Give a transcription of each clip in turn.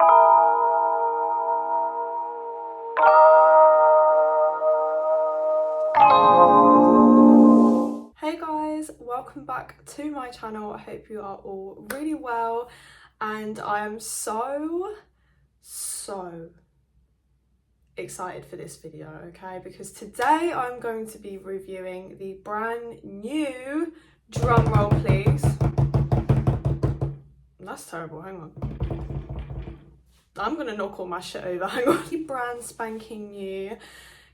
Hey guys, welcome back to my channel. I hope you are all really well, and I am so excited for this video, okay? Because today I'm going to be reviewing the brand new, drum roll please. That's terrible, hang on. I'm gonna knock all my shit over, hang on. The brand spanking new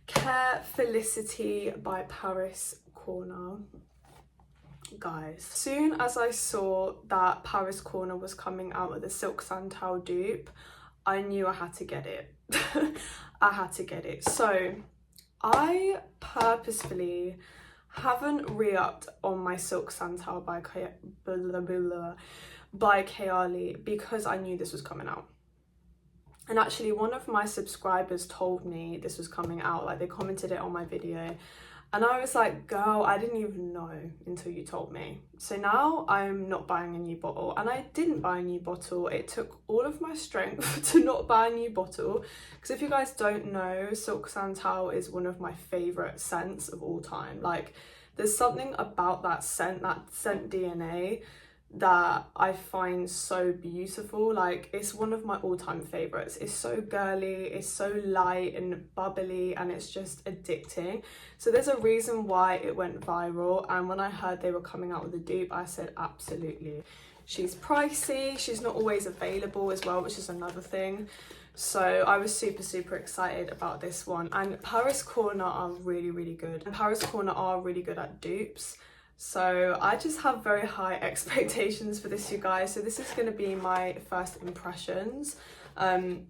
Khair Felicity by Paris Corner. Guys, as soon as I saw that Paris Corner was coming out with the Silk Santal dupe, I knew I had to get it. I had to get it. So I purposefully haven't re-upped on my Silk Santal by Khair because I knew this was coming out. And actually one of my subscribers told me this was coming out, like they commented it on my video, and I was like, girl, I didn't even know until you told me. So now I'm not buying a new bottle, and I didn't buy a new bottle. It took all of my strength to not buy a new bottle, because if you guys don't know, Silk Santal is one of my favourite scents of all time. Like, there's something about that scent DNA that I find so beautiful. Like, it's one of my all-time favorites. It's so girly, it's so light and bubbly, and it's just addicting. So there's a reason why it went viral, and when I heard they were coming out with a dupe, I said absolutely. She's pricey, she's not always available as well, which is another thing. So I was super excited about this one, and Paris Corner are really good, and Paris Corner are really good at dupes. So I just have very high expectations for this, you guys. So this is going to be my first impressions.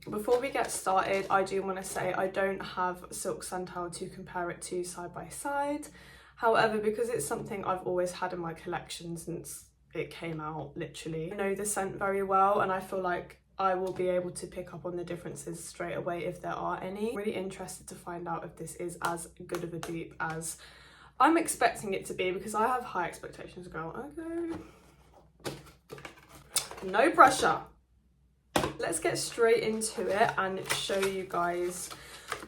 Before we get started, I do want to say I don't have Silk Santal to compare it to side by side. However, because it's something I've always had in my collection since it came out, literally, I know the scent very well, and I feel like I will be able to pick up on the differences straight away if there are any. I'm really interested to find out if this is as good of a dupe as I'm expecting it to be, because I have high expectations, girl. Okay. No pressure. Let's get straight into it and show you guys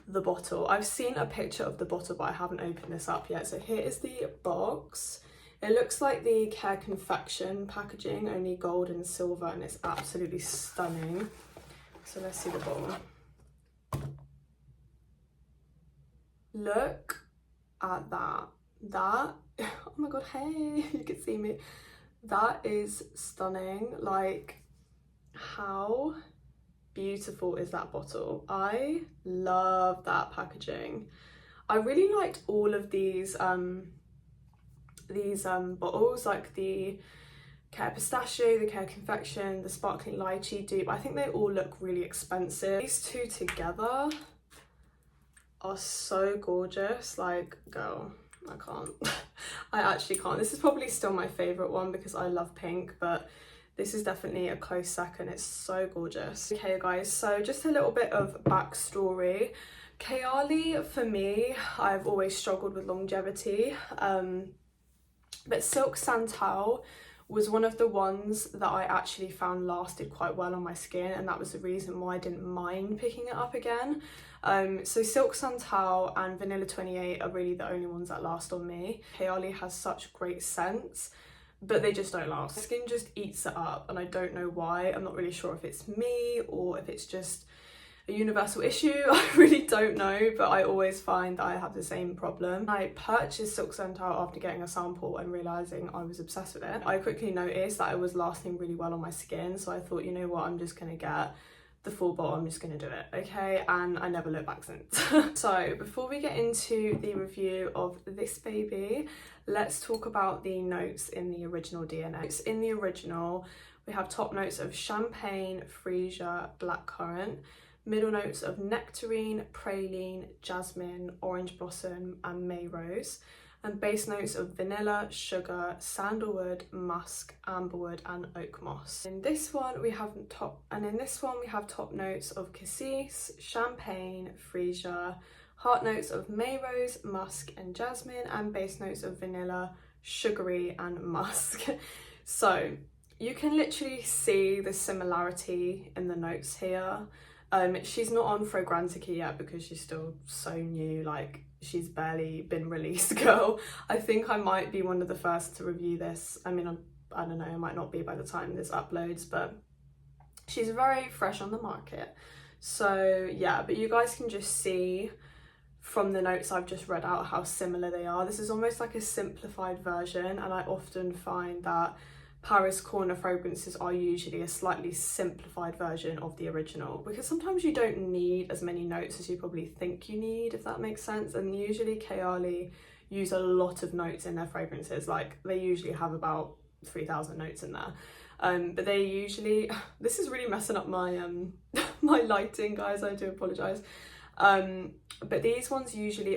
the bottle. I've seen a picture of the bottle, but I haven't opened this up yet. So here is the box. It looks like the Khair confection packaging, only gold and silver, and it's absolutely stunning. So let's see the bottle. Look at that. Oh my god, hey, you can see me. That is stunning. Like, how beautiful is that bottle? I love that packaging. I really liked all of these bottles, like the Khair pistachio, the Khair confection, the sparkling lychee dupe. I think they all look really expensive. These two together are so gorgeous. Like, girl, I can't. I actually can't. This is probably still my favourite one because I love pink, but this is definitely a close second. It's so gorgeous. Okay guys, so just a little bit of backstory. Khair, for me, I've always struggled with longevity, but Silk Santal was one of the ones that I actually found lasted quite well on my skin, and that was the reason why I didn't mind picking it up again. So Silk Santal and Vanilla 28 are really the only ones that last on me. Khair has such great scents, but they just don't last. My skin just eats it up, and I don't know why. I'm not really sure if it's me or if it's just a universal issue. I really don't know, but I always find that I have the same problem. I purchased Silk Santal after getting a sample and realising I was obsessed with it. I quickly noticed that it was lasting really well on my skin, so I thought, you know what, I'm just gonna get the full bottle, I'm just gonna do it, okay? And I never looked back since. So before we get into the review of this baby, let's talk about the notes in the original DNA. In the original, we have top notes of champagne, freesia, blackcurrant, middle notes of nectarine, praline, jasmine, orange blossom, and may rose, and base notes of vanilla, sugar, sandalwood, musk, amberwood, and oak moss. In this one we have top notes of cassis, champagne, freesia, heart notes of may rose, musk, and jasmine, and base notes of vanilla, sugary, and musk. So You can literally see the similarity in the notes here. She's not on Fragrantica yet because she's still so new, like she's barely been released, girl. I think I might be one of the first to review this. I mean, I don't know, I might not be by the time this uploads, but she's very fresh on the market. So yeah, but you guys can just see from the notes I've just read out how similar they are. This is almost like a simplified version, and I often find that Paris Corner fragrances are usually a slightly simplified version of the original, because sometimes you don't need as many notes as you probably think you need, if that makes sense. And usually Kayali use a lot of notes in their fragrances, like they usually have about 3,000 notes in there. But they usually, this is really messing up my my lighting, guys, I do apologise. But these ones usually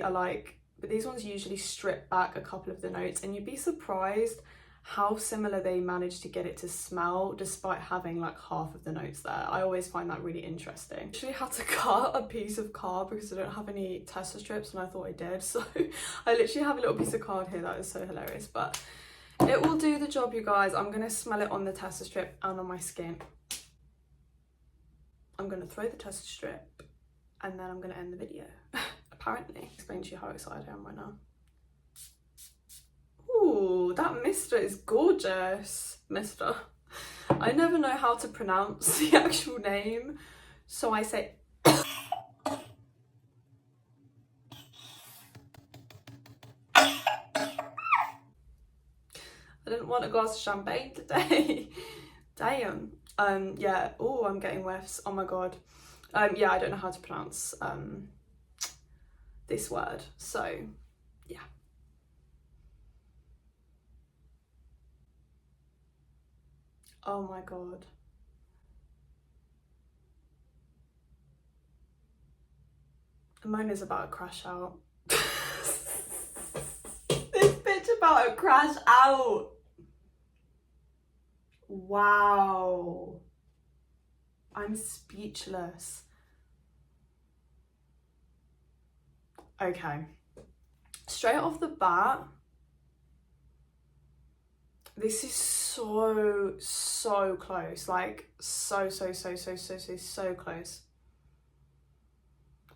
strip back a couple of the notes, and you'd be surprised how similar they managed to get it to smell despite having like half of the notes there. I always find that really interesting. I actually had to cut a piece of card because I don't have any tester strips, and I thought I did, so I literally have a little piece of card here that is so hilarious, but it will do the job, you guys. I'm gonna smell it on the tester strip and on my skin. I'm gonna throw the tester strip and then I'm gonna end the video. Apparently. Explain to you how excited I am right now. Ooh, that mister is gorgeous. Mister. I never know how to pronounce the actual name, so I say I didn't want a glass of champagne today. Damn. Yeah. Oh, I'm getting whiffs. Oh my god. Yeah, I don't know how to pronounce this word. So, yeah. Oh my god. Mona's about to crash out. This bitch about to crash out. Wow. I'm speechless. Okay. Straight off the bat, this is so close. Like so close.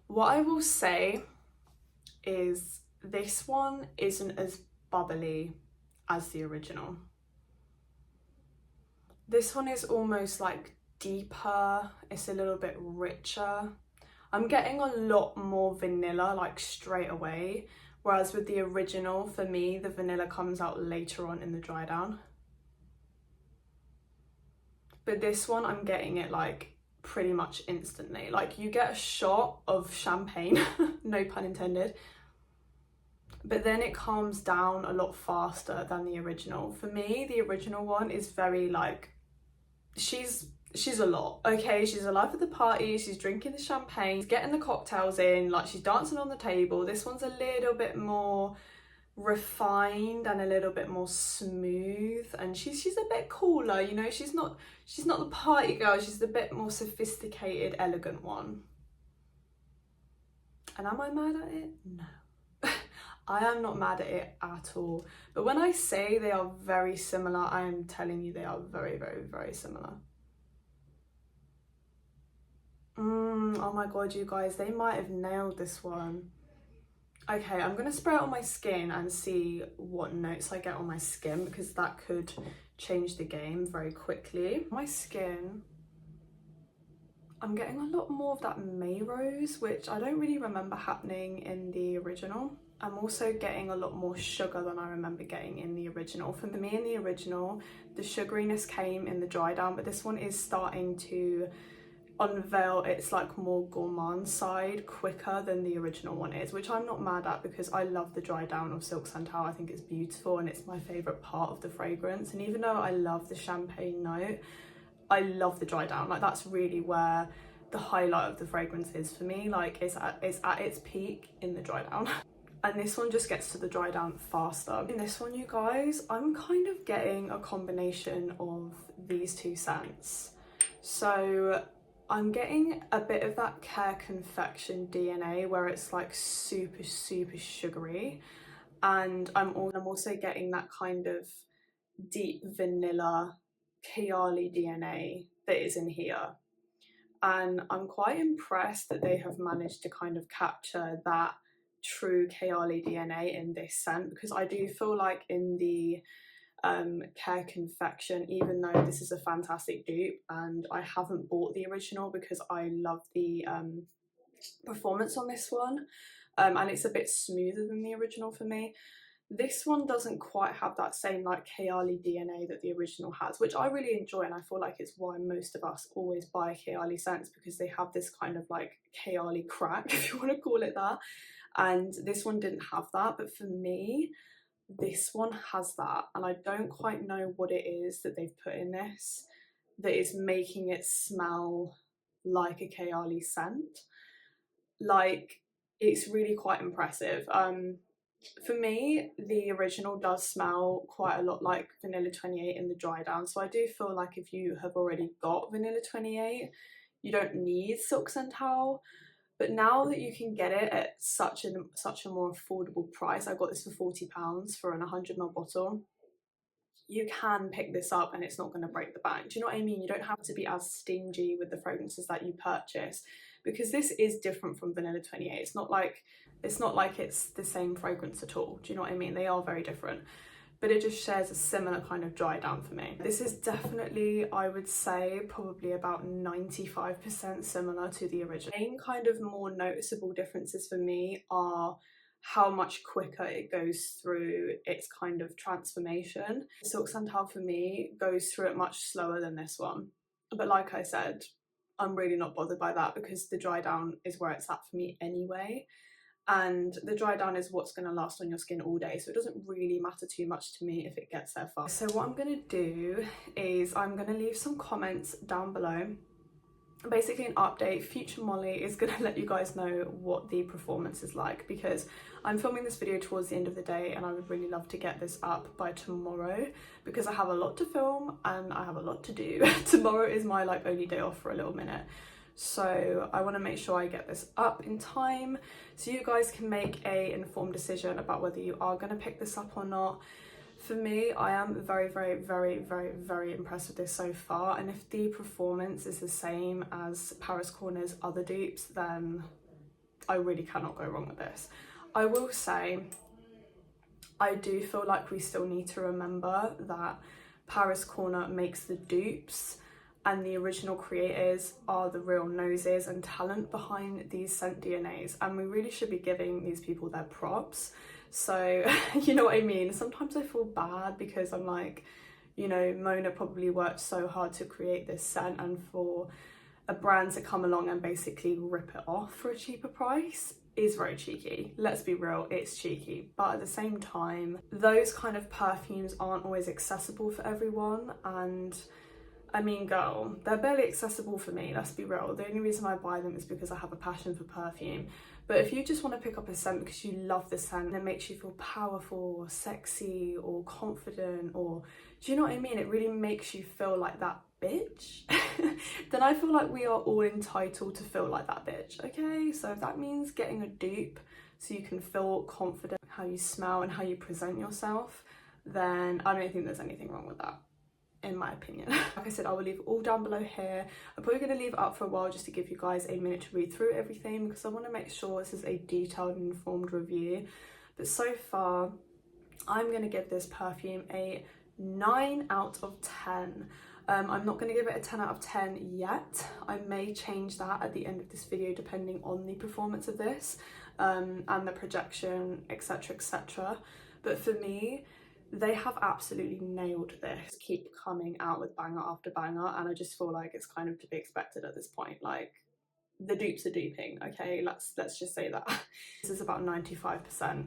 What I will say is this one isn't as bubbly as the original. This one is almost like deeper, it's a little bit richer. I'm getting a lot more vanilla like straight away, whereas with the original, for me, the vanilla comes out later on in the dry down. But this one, I'm getting it like pretty much instantly. Like you get a shot of champagne, no pun intended, but then it calms down a lot faster than the original. For me, the original one is very like, she's a lot, okay? She's alive at the party, she's drinking the champagne, she's getting the cocktails in, like she's dancing on the table. This one's a little bit more refined and a little bit more smooth, and she's a bit cooler, you know. She's not the party girl, she's the bit more sophisticated, elegant one. And am I mad at it? No. I am not mad at it at all. But when I say they are very similar, I am telling you they are very similar. Oh my god, you guys, they might have nailed this one. Okay, I'm gonna spray it on my skin and see what notes I get on my skin, because that could change the game very quickly. My skin, I'm getting a lot more of that May Rose, which I don't really remember happening in the original. I'm also getting a lot more sugar than I remember getting in the original. For me, in the original, the sugariness came in the dry down, but this one is starting to unveil its like more gourmand side quicker than the original one is, which I'm not mad at, because I love the dry down of Silk Santal. I think it's beautiful and it's my favorite part of the fragrance. And even though I love the champagne note, I love the dry down. Like that's really where the highlight of the fragrance is for me. Like it's at its peak in the dry down. And this one just gets to the dry down faster. In this one, you guys, I'm kind of getting a combination of these two scents. So I'm getting a bit of that Care Confection DNA where it's like super sugary, and I'm also getting that kind of deep vanilla Kayali DNA that is in here. And I'm quite impressed that they have managed to kind of capture that true Kayali DNA in this scent, because I do feel like in the Khair confection, even though this is a fantastic dupe and I haven't bought the original because I love the performance on this one, and it's a bit smoother than the original for me, this one doesn't quite have that same like Kayali DNA that the original has, which I really enjoy, and I feel like it's why most of us always buy Kayali scents, because they have this kind of like Kayali crack, if you want to call it that, and this one didn't have that. But for me, this one has that, and I don't quite know what it is that they've put in this that is making it smell like a Kayali scent. Like, it's really quite impressive. For me, the original does smell quite a lot like Vanilla 28 in the dry down, so I do feel like if you have already got Vanilla 28, you don't need Silk Santal. But now that you can get it at such a more affordable price, I got this for £40 for an 100ml bottle, you can pick this up and it's not going to break the bank. Do you know what I mean? You don't have to be as stingy with the fragrances that you purchase, because this is different from Vanilla 28. It's not like it's the same fragrance at all. Do you know what I mean? They are very different, but it just shares a similar kind of dry down for me. This is definitely, I would say, probably about 95% similar to the original. The main kind of more noticeable differences for me are how much quicker it goes through its kind of transformation. Silk Santal for me goes through it much slower than this one. But like I said, I'm really not bothered by that, because the dry down is where it's at for me anyway. And the dry down is what's going to last on your skin all day, so it doesn't really matter too much to me if it gets there fast. So what I'm going to do is I'm going to leave some comments down below, basically an update. Future Molly is going to let you guys know what the performance is like, because I'm filming this video towards the end of the day and I would really love to get this up by tomorrow, because I have a lot to film and I have a lot to do. Tomorrow is my like only day off for a little minute, so I want to make sure I get this up in time so you guys can make a informed decision about whether you are going to pick this up or not. For me, I am very, very, very, very, very impressed with this so far, and if the performance is the same as Paris Corner's other dupes, then I really cannot go wrong with this. I will say, I do feel like we still need to remember that Paris Corner makes the dupes, and the original creators are the real noses and talent behind these scent DNAs, and we really should be giving these people their props. So you know what I mean? Sometimes I feel bad because I'm like, you know, Mona probably worked so hard to create this scent, and for a brand to come along and basically rip it off for a cheaper price is very cheeky. Let's be real, it's cheeky. But at the same time, those kind of perfumes aren't always accessible for everyone, and I mean, girl, they're barely accessible for me, let's be real. The only reason I buy them is because I have a passion for perfume. But if you just want to pick up a scent because you love the scent and it makes you feel powerful or sexy or confident, or do you know what I mean? It really makes you feel like that bitch. Then I feel like we are all entitled to feel like that bitch, okay? So if that means getting a dupe so you can feel confident how you smell and how you present yourself, then I don't think there's anything wrong with that, in my opinion. Like I said, I will leave all down below here. I'm probably going to leave it up for a while just to give you guys a minute to read through everything, because I want to make sure this is a detailed and informed review. But so far, I'm going to give this perfume a 9 out of 10. I'm not going to give it a 10 out of 10 yet. I may change that at the end of this video depending on the performance of this, and the projection, etc, etc. But for me, they have absolutely nailed this. Keep coming out with banger after banger, and I just feel like it's kind of to be expected at this point. Like, the dupes are duping, okay? Let's just say that. This is about 95%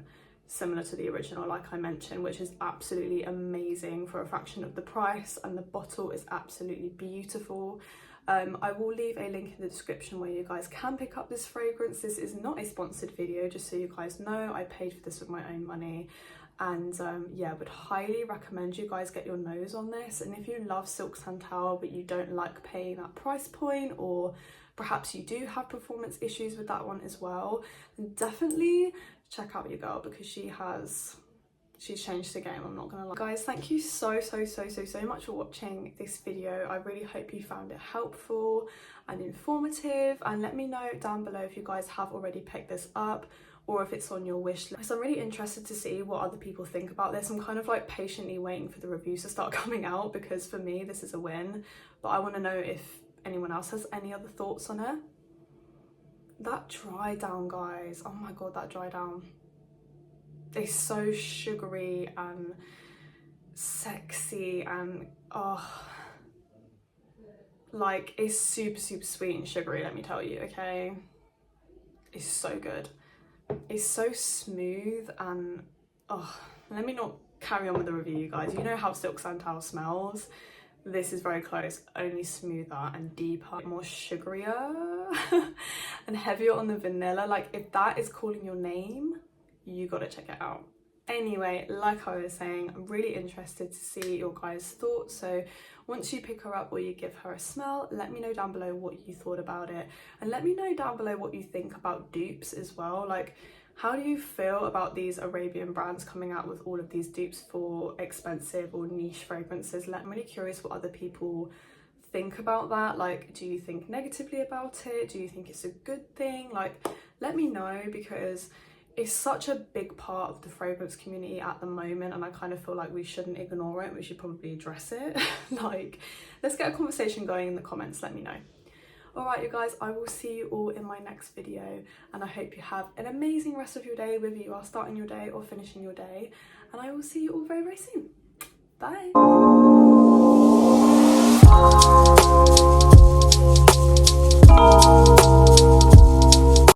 similar to the original, like I mentioned, which is absolutely amazing for a fraction of the price, and the bottle is absolutely beautiful. I will leave a link in the description where you guys can pick up this fragrance. This is not a sponsored video, just so you guys know. I paid for this with my own money. And yeah, would highly recommend you guys get your nose on this. And if you love Silk Santal but you don't like paying that price point, or perhaps you do have performance issues with that one as well, then definitely check out your girl, because she has she's changed the game, I'm not gonna lie. Guys, thank you so much for watching this video. I really hope you found it helpful and informative, and let me know down below if you guys have already picked this up or if it's on your wish list. So I'm really interested to see what other people think about this. I'm kind of like patiently waiting for the reviews to start coming out, because for me this is a win, but I want to know if anyone else has any other thoughts on it. That dry down, guys, oh my god, that dry down. It's so sugary and sexy and like it's super sweet and sugary, let me tell you, okay? It's so good. It's so smooth and let me not carry on with the review, you guys. You know how Silk Santal smells? This is very close, only smoother and deeper, more sugarier and heavier on the vanilla. Like if that is calling your name, you gotta check it out. Anyway, like I was saying, I'm really interested to see your guys' thoughts. So once you pick her up or you give her a smell, let me know down below what you thought about it, and let me know down below what you think about dupes as well. Like, how do you feel about these Arabian brands coming out with all of these dupes for expensive or niche fragrances? I'm really curious what other people think about that. Like, do you think negatively about it? Do you think it's a good thing? Like, let me know, because it's such a big part of the fragrance community at the moment, and I kind of feel like we shouldn't ignore it. We should probably address it. Like, let's get a conversation going in the comments. Let me know. Alright, you guys, I will see you all in my next video, and I hope you have an amazing rest of your day, whether you are starting your day or finishing your day, and I will see you all very soon. Bye.